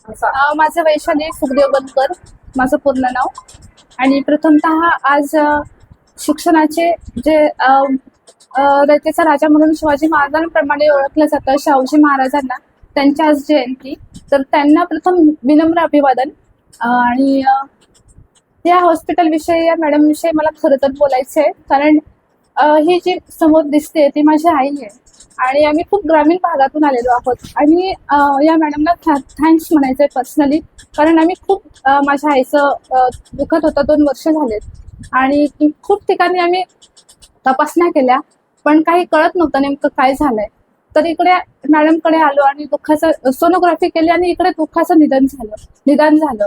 माझं वैशाली सुखदेव बनकर, माझं पूर्ण नाव. आणि प्रथमतः आज शिक्षणाचे जे रयतेचा राजा म्हणून शिवाजी महाराजांप्रमाणे ओळखलं जातं शाहूजी महाराजांना, त्यांची आज जयंती. तर त्यांना प्रथम विनम्र अभिवादन. आणि या हॉस्पिटलविषयी, या मॅडमविषयी मला खरं तर बोलायचं आहे, कारण ही जी समोर दिसते ती माझी आई आहे आणि आम्ही खूप ग्रामीण भागातून आलेलो आहोत. आणि या मॅडमला थँक्स म्हणायचं आहे पर्सनली, कारण आम्ही खूप माझ्या आईचं दुखत होतं 2 वर्ष झालेत आणि खूप ठिकाणी आम्ही तपासण्या केल्या, पण काही कळत नव्हतं नेमकं काय झालंय. तर इकडे मॅडमकडे आलो आणि दुःखाचं सोनोग्राफी केली आणि इकडे दुःखाचं निदान झालं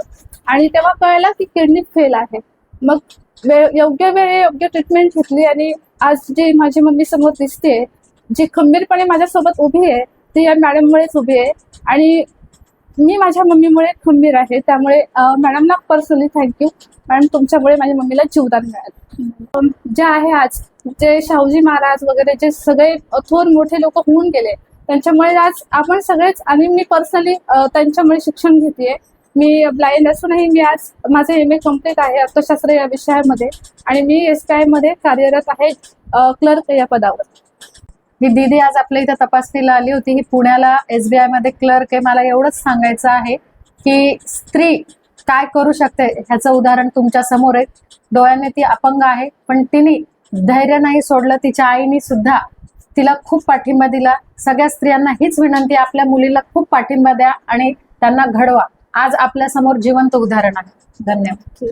आणि तेव्हा कळलं की किडनी फेल आहे. मग योग्य वेळी योग्य ट्रीटमेंट घेतली आणि आज जी माझी मम्मी समोर दिसते, जी खंबीरपणे माझ्यासोबत उभी आहे, ती या मॅडममुळेच उभी आहे आणि मी माझ्या मम्मीमुळे खंबीर आहे. त्यामुळे मॅडमना पर्सनली थँक्यू. मॅडम, तुमच्यामुळे माझ्या मम्मीला जीवदान मिळालं. जे आहे आज, जे शाहूजी महाराज वगैरे जे सगळे थोर मोठे लोक होऊन गेले, त्यांच्यामुळे आज आपण सगळेच, आणि मी पर्सनली त्यांच्यामुळे शिक्षण घेतेय. मी ब्लाइंड असूनही मी आज माझे MA कम्प्लीट आहे अर्थशास्त्र या विषयामध्ये आणि मी SBI मध्ये कार्यरत आहे क्लर्क या पदावर. ही दीदी आज आपल्या इथं तपासणीला आली होती. ही पुण्याला SBI मध्ये क्लर्क आहे. मला एवढंच सांगायचं आहे की स्त्री काय करू शकते ह्याचं उदाहरण तुमच्या समोर आहे. डोळ्याने ती अपंग आहे, पण तिने धैर्य नाही सोडलं. तिच्या आईने सुद्धा तिला खूप पाठिंबा दिला. सगळ्या स्त्रियांना हीच विनंती, आपल्या मुलीला खूप पाठिंबा द्या आणि त्यांना घडवा. आज आपल्या समोर जिवंत उदाहरण आहे. धन्यवाद.